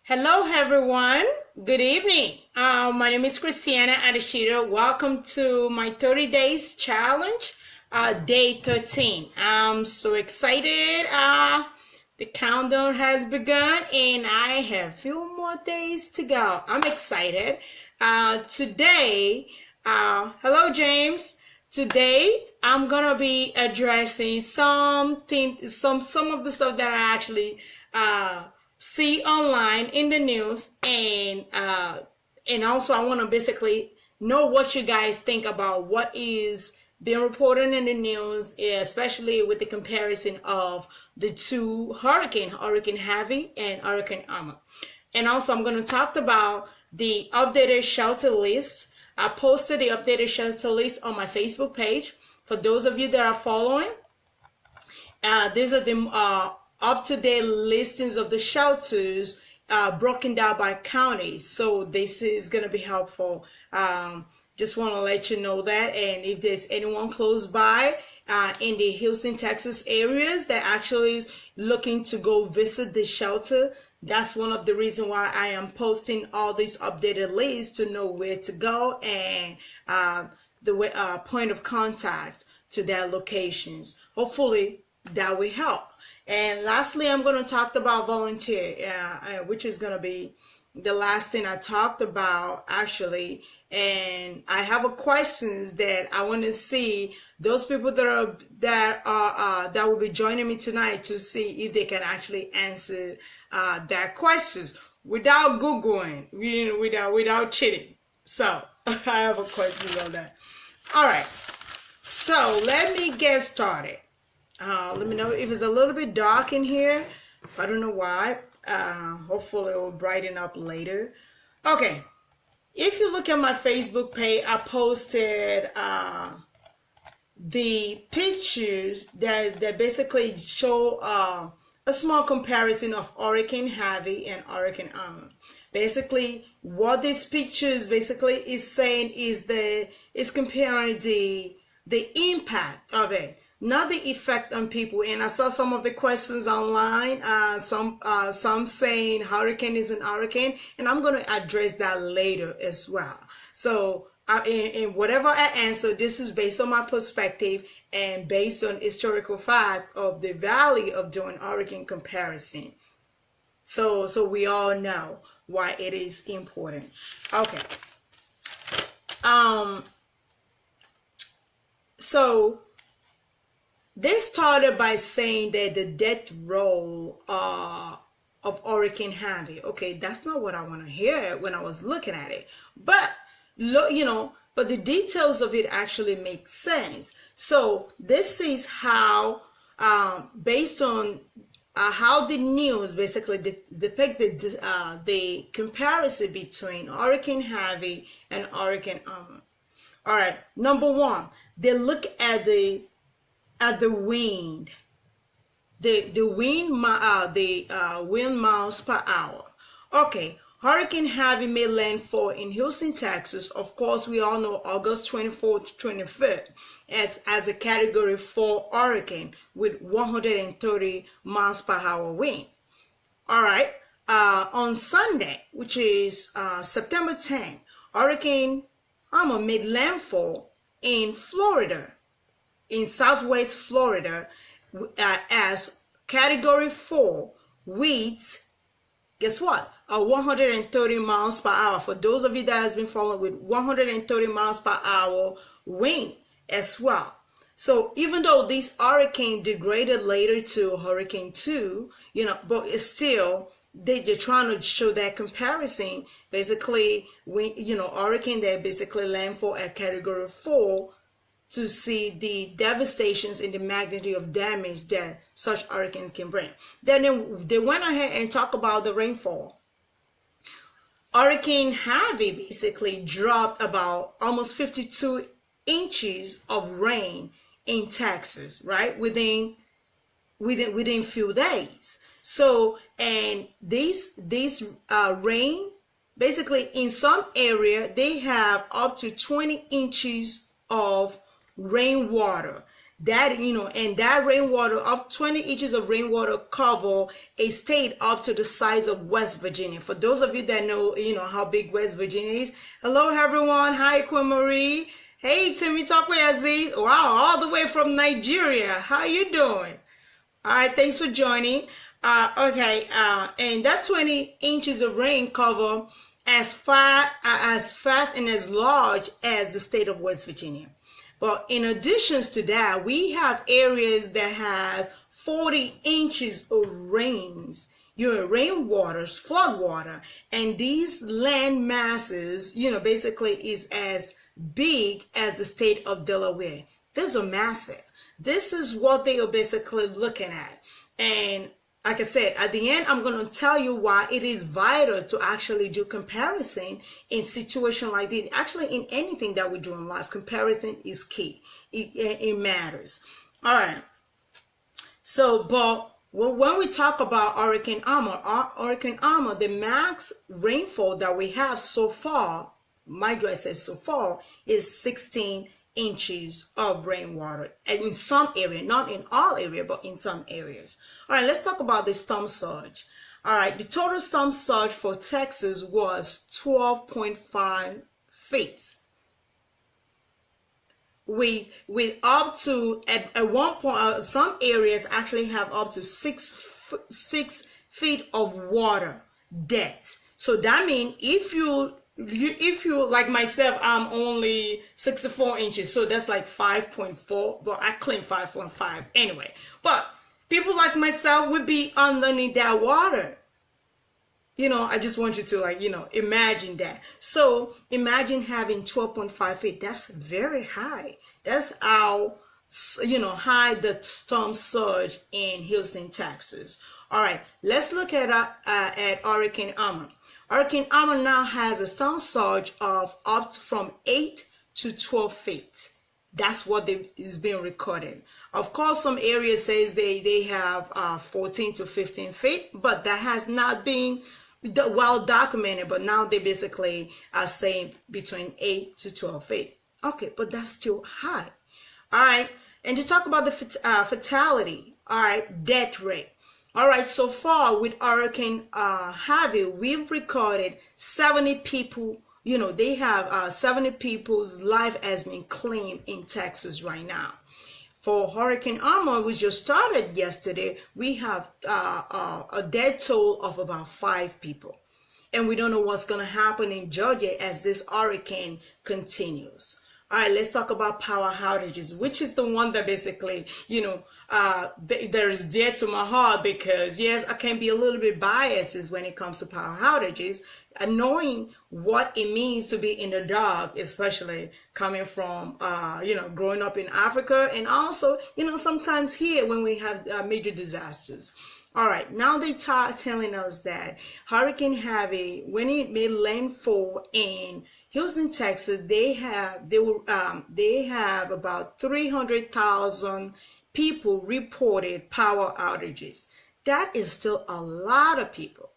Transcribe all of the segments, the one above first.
Hello, everyone. Good evening. My name is Christianah Adesida. Welcome to my 30 days challenge, day 13. I'm so excited. The countdown has begun and I have a few more days to go. I'm excited. Today, hello, James. Today, I'm gonna be addressing some of the stuff that I actually see online in the news, and also I want to basically know what you guys think about what is being reported in the news, especially with the comparison of the two Hurricane Harvey and Hurricane Irma. And also I'm going to talk about the updated shelter list. I posted the updated shelter list on my Facebook page. For those of you that are following, these are the up-to-date listings of the shelters broken down by counties. So this is going to be helpful. Just want to let you know that. And if there's anyone close by in the Houston, Texas areas that actually is looking to go visit the shelter, that's one of the reasons why I am posting all these updated lists to know where to go and the point of contact to their locations. Hopefully that will help. And lastly, I'm going to talk about volunteer, which is going to be the last thing I talked about actually. And I have a questions that I want to see those people that will be joining me tonight to see if they can actually answer their questions without Googling, without cheating. So I have a question on that. All right. So let me get started. Let me know if it's a little bit dark in here. I don't know why. Hopefully it will brighten up later. Okay. If you look at my Facebook page, I posted the pictures that basically show a small comparison of Hurricane Harvey and Hurricane Irma. Basically, what these pictures basically is saying is comparing the impact of it, not the effect on people. And I saw some of the questions online, some saying hurricane is an hurricane, and I'm going to address that later as well. So in whatever I answer, this is based on my perspective and based on historical fact of the value of doing hurricane comparison. So we all know why it is important. Okay. So they started by saying that the death roll of Hurricane Harvey. Okay, that's not what I want to hear when I was looking at it. But but the details of it actually make sense. So this is how, based on how the news basically depicted the comparison between Hurricane Harvey and Hurricane Irma. All right, number one, they look at the wind, the wind miles per hour. Okay, Hurricane Harvey made landfall in Houston, Texas. Of course, we all know August 24th, 25th as a Category 4 hurricane with 130 miles per hour wind. All right, on Sunday, which is September 10th, Hurricane Irma made landfall in Florida, in Southwest Florida, as Category 4 with, guess what, 130 miles per hour. For those of you that has been following, with 130 miles per hour wind as well. So even though this hurricane degraded later to Hurricane 2, but it's still, they're trying to show that comparison. Basically, when hurricane that basically landfall at Category 4, to see the devastations and the magnitude of damage that such hurricanes can bring. Then they went ahead and talked about the rainfall. Hurricane Harvey basically dropped about almost 52 inches of rain in Texas, right? Within few days. So, and this rain, basically in some area, they have up to 20 inches of rainwater That, and that rainwater of 20 inches of rainwater cover a state up to the size of West Virginia. For those of you that know, how big West Virginia is. Hello, everyone. Hi, Queen Marie. Hey, Timmy Tokweazi. Wow, all the way from Nigeria. How you doing? All right, thanks for joining. Okay, and that 20 inches of rain cover as fast and as large as the state of West Virginia. But in addition to that, we have areas that has 40 inches of rains, rainwaters, flood water, and these land masses, basically is as big as the state of Delaware. These are massive. This is what they are basically looking at. And like I said, at the end, I'm going to tell you why it is vital to actually do comparison in situation like this. Actually, in anything that we do in life, comparison is key. It matters. All right. So, but when we talk about Hurricane Irma, the max rainfall that we have so far, mind you, I said so far, is 16 inches of rainwater, and in some area, not in all area, but in some areas. All right, let's talk about the storm surge. All right, the total storm surge for Texas was 12.5 feet. We up to at one point, some areas actually have up to 6 feet of water depth. So that means if you like myself, I'm only 64 inches, so that's like 5.4, but I claim 5.5 anyway. But people like myself would be underneath that water. I just want you to imagine that. So imagine having 12.5 feet. That's very high. That's how, high the storm surge in Houston, Texas. All right, let's look at Hurricane Irma. Hurricane Irma now has a storm surge of up from 8 to 12 feet. That's what is being recorded. Of course, some areas says they have 14 to 15 feet, but that has not been well documented. But now they basically are saying between 8 to 12 feet. Okay, but that's still high. All right, and to talk about the fatality, all right, death rate. All right, so far with Hurricane Harvey, we've recorded 70 people. They have 70 people's life has been claimed in Texas right now. For Hurricane Irma, which just started yesterday, we have a death toll of about 5 people. And we don't know what's going to happen in Georgia as this hurricane continues. All right, let's talk about power outages, which is the one that basically, there is dear to my heart because, yes, I can be a little bit biased when it comes to power outages, knowing what it means to be in the dark, especially coming from, growing up in Africa and also, sometimes here when we have major disasters. All right, now they telling us that Hurricane Harvey, when it made landfall in Houston, Texas, they have about 300,000 people reported power outages. That is still a lot of people.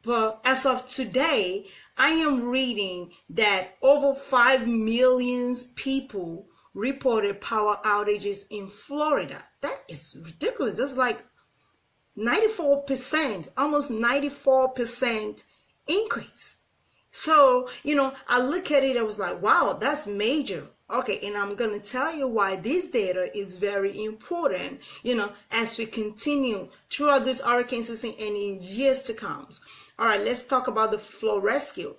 But as of today, I am reading that over 5 million people reported power outages in Florida. That is ridiculous. That's like 94%, almost 94% increase. So, I look at it, I was like, wow, that's major. Okay, and I'm going to tell you why this data is very important, as we continue throughout this hurricane season and in years to come. All right, let's talk about the flood rescue.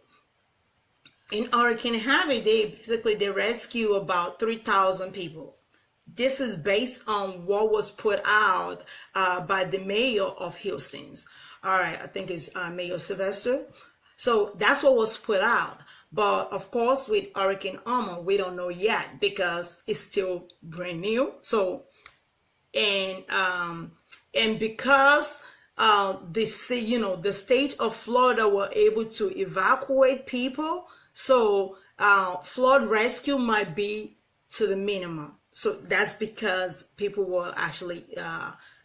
In Hurricane Harvey, they rescue about 3,000 people. This is based on what was put out by the mayor of Houston. All right, I think it's Mayor Sylvester. So that's what was put out. But of course, with Hurricane Irma, we don't know yet because it's still brand new. So, and because the state of Florida were able to evacuate people, so flood rescue might be to the minimum. So that's because people were actually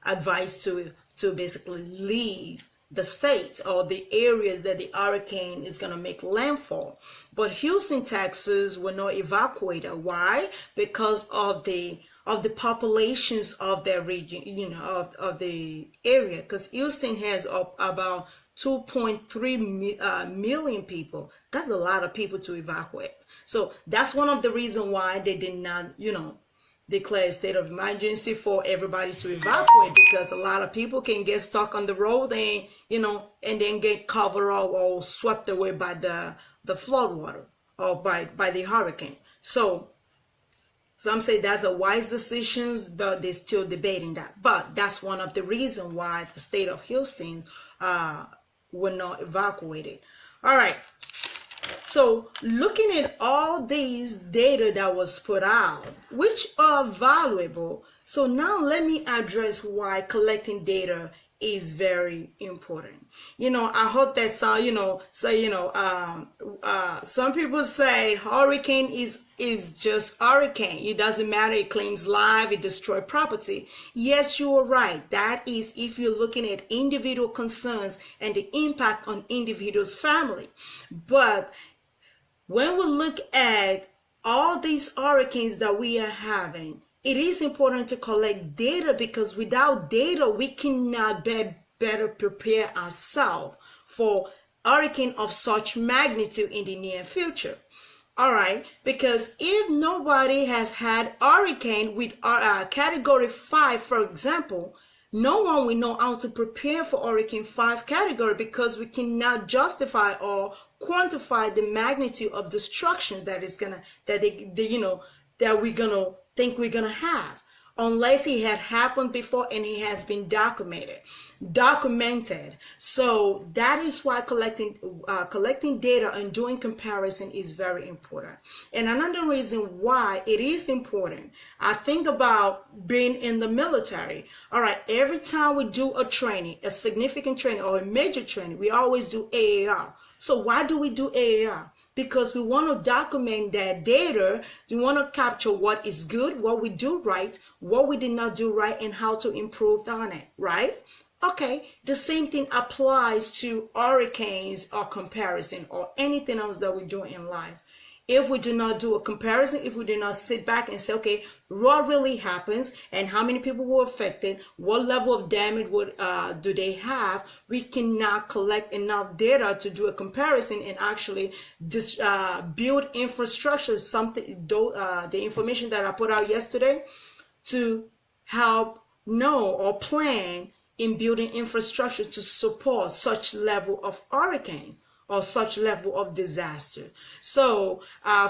advised to basically leave the states or the areas that the hurricane is going to make landfall. But Houston, Texas were not evacuated. Why? Because of the of the populations of their region, you know, of the area, because Houston has about 2.3 million people. That's a lot of people to evacuate. So that's one of the reasons why they did not, you know, declare a state of emergency for everybody to evacuate, because a lot of people can get stuck on the road and, you know, and then get covered up or swept away by the flood water or by the hurricane. So some say that's a wise decision, but they're still debating that. But that's one of the reasons why the state of Houston were not evacuated. All right. So looking at all these data that was put out, which are valuable. So now let me address why collecting data is very important. You know, I hope that some, some people say hurricane is just hurricane. It doesn't matter. It claims life. It destroys property. Yes, you are right. That is if you're looking at individual concerns and the impact on individuals' family. But when we look at all these hurricanes that we are having, it is important to collect data, because without data, we cannot better prepare ourselves for hurricane of such magnitude in the near future. All right, because if nobody has had hurricane with category 5, for example, no one will know how to prepare for Hurricane 5 category, because we cannot justify or quantify the magnitude of destruction that is gonna that we're gonna think we're gonna have, unless it had happened before and it has been documented. So that is why collecting data and doing comparison is very important. And another reason why it is important, I think about being in the military. All right, every time we do a training, a significant training or a major training, we always do AAR. So why do we do AAR? Because we want to document that data. We want to capture what is good, what we do right, what we did not do right, and how to improve on it, right? Okay, the same thing applies to hurricanes or comparison or anything else that we do in life. If we do not do a comparison, if we do not sit back and say, okay, what really happens and how many people were affected, what level of damage do they have, we cannot collect enough data to do a comparison and actually build infrastructure, the information that I put out yesterday, to help know or plan in building infrastructure to support such level of hurricane or such level of disaster. So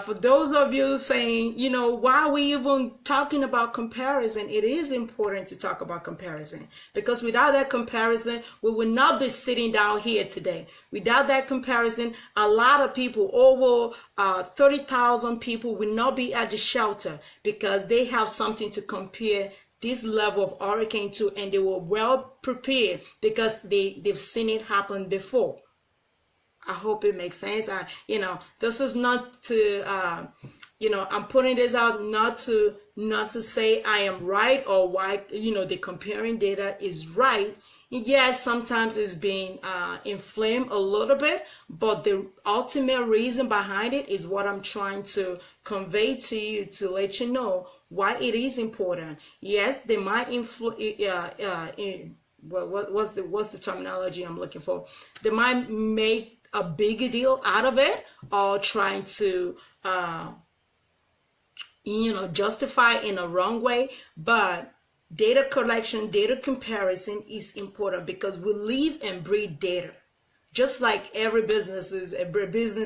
for those of you saying, you know, why are we even talking about comparison? It is important to talk about comparison, because without that comparison, we would not be sitting down here today. Without that comparison, a lot of people, over 30,000 people, will not be at the shelter, because they have something to compare this level of hurricane to, and they were well prepared because they've seen it happen before. I hope it makes sense. This is not to, I'm putting this out not to say I am right or why, the comparing data is right. Yes, sometimes it's being inflamed a little bit, but the ultimate reason behind it is what I'm trying to convey to you, to let you know why it is important. Yes, they might what's the terminology I'm looking for? They might make a bigger deal out of it, or trying to justify in a wrong way. But data collection, data comparison is important, because we live and breathe data. Just like every business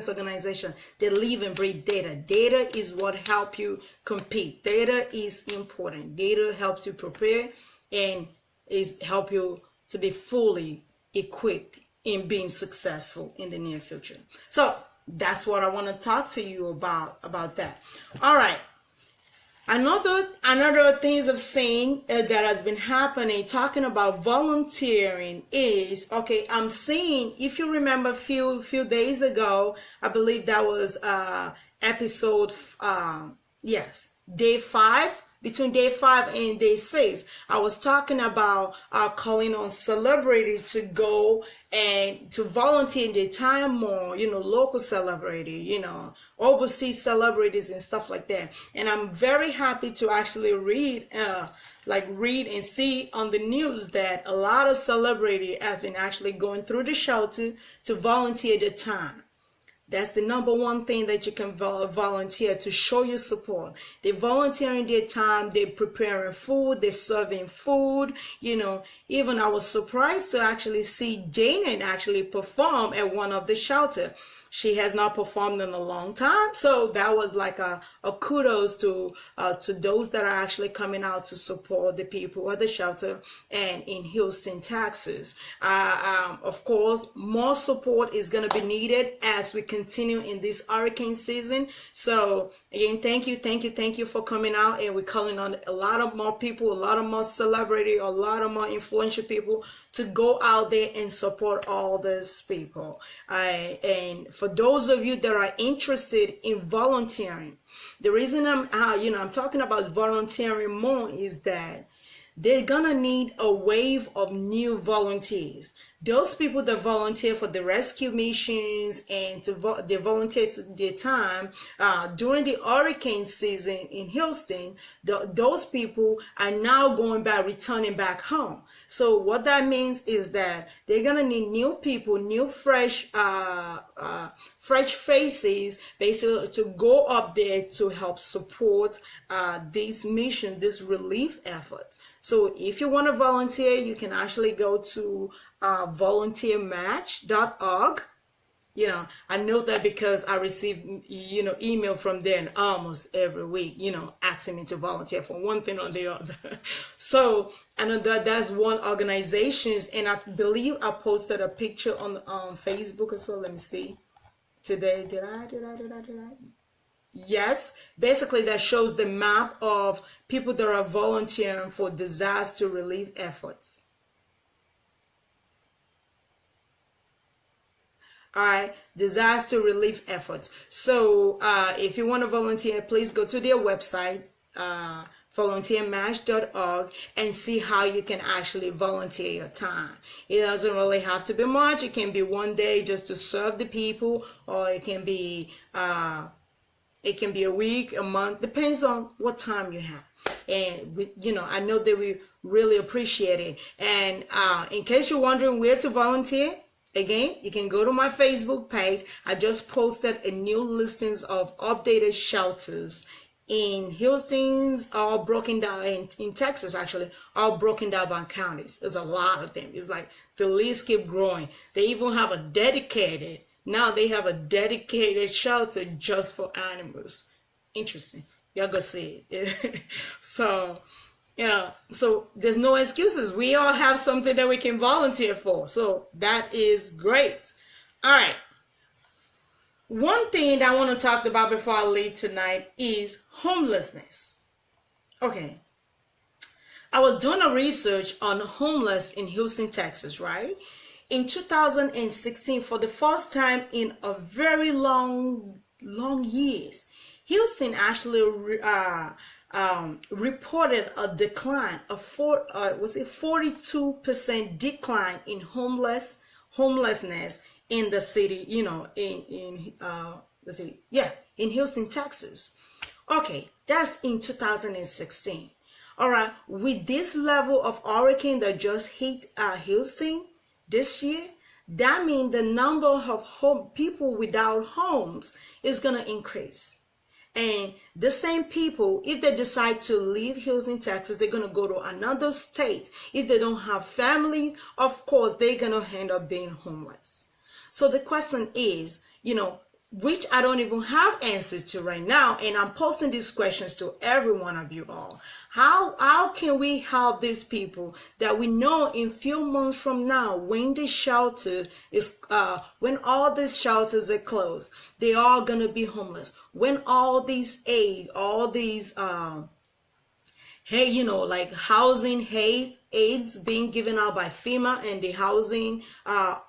organization, they live and breathe data. Data is what helps you compete. Data is important. Data helps you prepare and help you to be fully equipped in being successful in the near future. So that's what I want to talk to you about that. All right. Another things I've seen that has been happening, talking about volunteering, is, okay, I'm seeing, if you remember a few days ago, I believe that was episode, day 5, between day 5 and day 6, I was talking about calling on celebrity to go and to volunteer in their time more, local celebrity, overseas celebrities and stuff like that. And I'm very happy to actually read and see on the news that a lot of celebrity have been actually going through the shelter to volunteer their time. That's the number one thing that you can volunteer, to show your support. They're volunteering their time, they're preparing food, they're serving food, Even I was surprised to actually see Janet actually perform at one of the shelter. She has not performed in a long time, so that was like a kudos to those that are actually coming out to support the people at the shelter and in Houston, Texas. Of course, more support is going to be needed as we continue in this hurricane season. So again, thank you for coming out, and we're calling on a lot of more people, a lot of more celebrity, a lot of more influential people to go out there and support all these people. And for those of you that are interested in volunteering, the reason I'm talking about volunteering more is that they're gonna need a wave of new volunteers. Those people that volunteer for the rescue missions and they volunteer their time during the hurricane season in Houston, those people are now returning back home. So what that means is that they're gonna need new people, new fresh faces, basically, to go up there to help support these missions, this relief efforts. So if you want to volunteer, you can actually go to volunteermatch.org. I know that because I receive, email from them almost every week, asking me to volunteer for one thing or the other. So I know that's one organization, and I believe I posted a picture on Facebook as well. Let me see. Today, did I? Yes, basically that shows the map of people that are volunteering for disaster relief efforts. All right, disaster relief efforts. So if you want to volunteer, please go to their website, volunteermatch.org, and see how you can actually volunteer your time. It doesn't really have to be much. It can be one day just to serve the people, or it can be a week, a month, depends on what time you have. And I know that we really appreciate it. And in case you're wondering where to volunteer, again, you can go to my Facebook page. I just posted a new listings of updated shelters in Houston's, all broken down, in Texas actually, all broken down by counties. There's a lot of them. It's like the list keep growing. They even have a dedicated shelter just for animals. Interesting. Y'all go see it. So there's no excuses. We all have something that we can volunteer for. So that is great. All right. One thing that I want to talk about before I leave tonight is homelessness. Okay. I was doing a research on homeless in Houston, Texas, right? In 2016, for the first time in a very long years, Houston actually reported a decline, a 42% decline in homelessness in the city, in Houston, Texas. Okay, that's in 2016. All right, with this level of hurricane that just hit Houston this year, that means the number of people without homes is going to increase. And the same people, if they decide to leave Houston, Texas, they're going to go to another state. If they don't have family, of course, they're going to end up being homeless. So the question is, which I don't even have answers to right now, and I'm posting these questions to every one of you all. How can we help these people that we know in few months from now, when the shelter is, when all these shelters are closed, they are gonna be homeless. When all these aid, all these like housing aids being given out by FEMA and the housing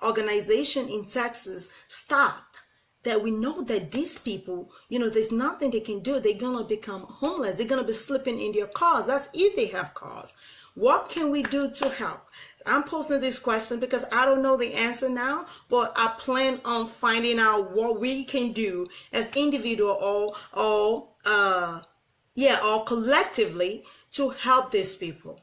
organization in Texas stop, that we know that these people, there's nothing they can do. They're going to become homeless. They're going to be sleeping in their cars. That's if they have cars. What can we do to help? I'm posting this question because I don't know the answer now, but I plan on finding out what we can do as individual or collectively to help these people.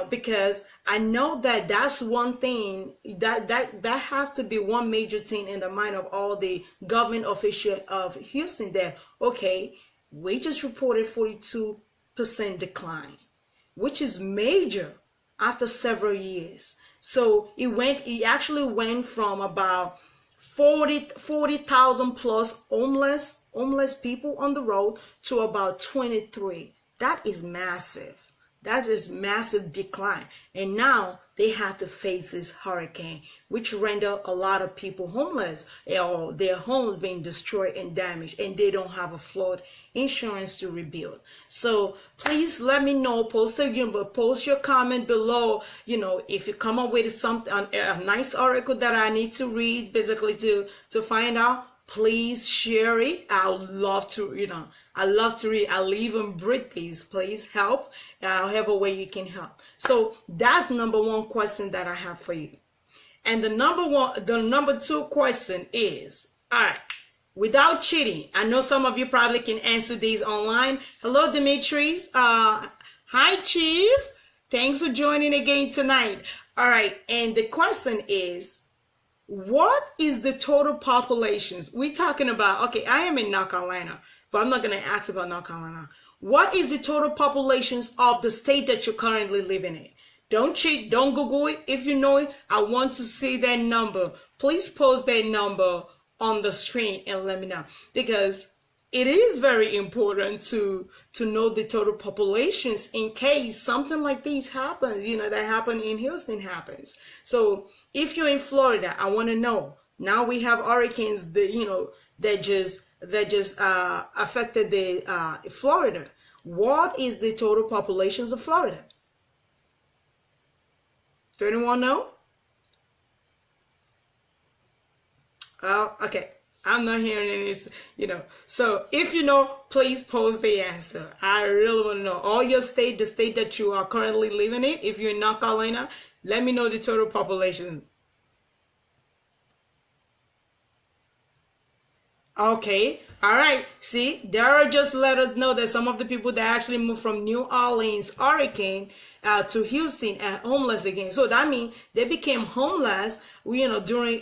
Because I know that that's one thing that has to be one major thing in the mind of all the government officials of Houston, that, okay, we just reported 42% decline, which is major after several years. So it actually went from about 40,000 plus homeless people on the road to about 23. That is massive. That is massive decline. And now they have to face this hurricane, which render a lot of people homeless, or their homes being destroyed and damaged, and they don't have a flood insurance to rebuild. So please let me know. Post your comment below. If you come up with something, a nice article that I need to read, basically to find out, please share it. I would love to, I love to read. I'll even break these. Please help. However way you can help. So that's number one question that I have for you. And the number two question is, all right, without cheating, I know some of you probably can answer these online. Hello, Demetrius. Hi, Chief. Thanks for joining again tonight. All right. And the question is, what is the total populations? We're talking about, okay, I am in North Carolina, but I'm not going to ask about North Carolina. What is the total populations of the state that you're currently living in? Don't cheat. Don't Google it. If you know it, I want to see that number. Please post that number on the screen and let me know, because it is very important to know the total populations in case something like this happens, that happened in Houston happens. So if you're in Florida, I want to know. Now we have hurricanes that just affected the Florida. What is the total populations of Florida? Does anyone know? Oh, okay. I'm not hearing any, So if you know, please post the answer. I really want to know. All your state, the state that you are currently living in, if you're in North Carolina, let me know the total population. Okay. All right. See, Dara just let us know that some of the people that actually moved from New Orleans hurricane to Houston are homeless again. So that means they became homeless, during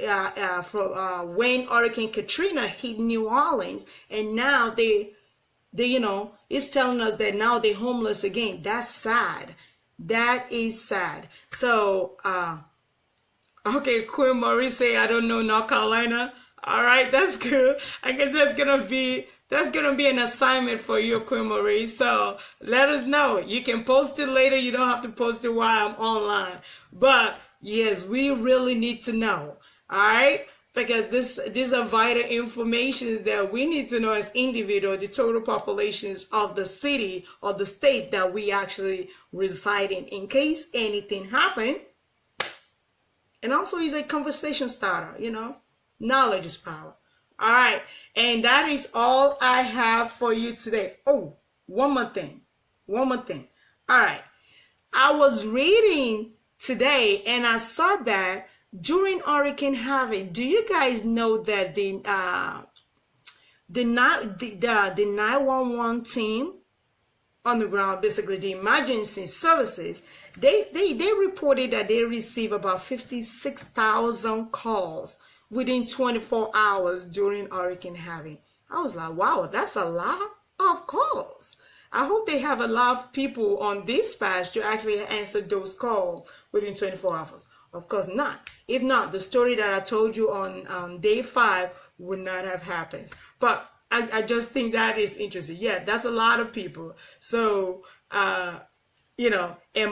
when Hurricane Katrina hit New Orleans, and now they it's telling us that now they're homeless again. That's sad. That is sad. So, okay, Queen Marie say, I don't know North Carolina. All right, that's good. I guess that's gonna be an assignment for you, Queen Marie. So let us know. You can post it later. You don't have to post it while I'm online. But yes, we really need to know. All right, because these are vital information that we need to know as individuals, the total populations of the city or the state that we actually reside in case anything happen. And also, it's a conversation starter. Knowledge is power. All right. And that is all I have for you today. Oh, one more thing. All right. I was reading today and I saw that during Hurricane Harvey, do you guys know that the 911 team on the ground, basically the emergency services, they reported that they received about 56,000 calls within 24 hours during Hurricane Harvey. I was like, wow, that's a lot of calls. I hope they have a lot of people on dispatch to actually answer those calls within 24 hours. Of course not. If not, the story that I told you on day 5 would not have happened. But I just think that is interesting. Yeah, that's a lot of people. So, and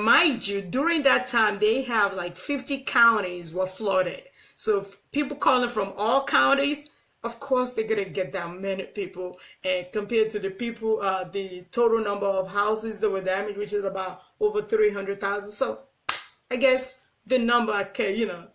mind you, during that time, they have like 50 counties were flooded. So people calling from all counties, of course, they're going to get that many people. And compared to the people, the total number of houses that were damaged, which is about over 300,000. So I guess the number can,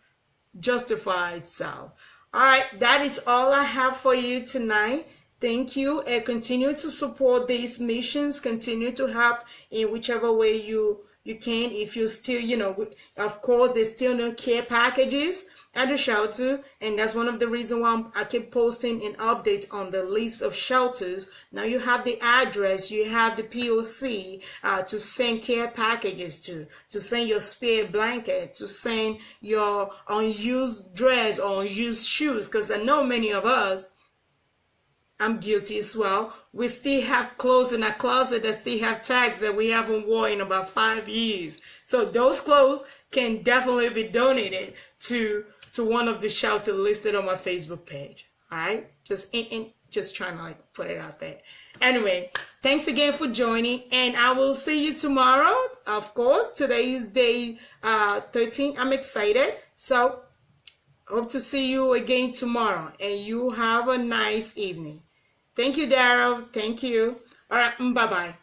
justify itself. All right, that is all I have for you tonight. Thank you, and continue to support these missions. Continue to help in whichever way you can. If you still, of course, there's still no care packages at the shelter, and that's one of the reasons why I keep posting an update on the list of shelters. Now you have the address, you have the POC to send care packages to send your spare blanket, to send your unused dress or unused shoes, because I know many of us, I'm guilty as well, we still have clothes in our closet that still have tags that we haven't worn in about 5 years. So those clothes can definitely be donated to one of the shelters listed on my Facebook page. All right, just trying to put it out there. Anyway, thanks again for joining, and I will see you tomorrow. Of course, today is day 13. I'm excited, so hope to see you again tomorrow, and you have a nice evening. Thank you, Daryl. Thank you. All right, bye-bye.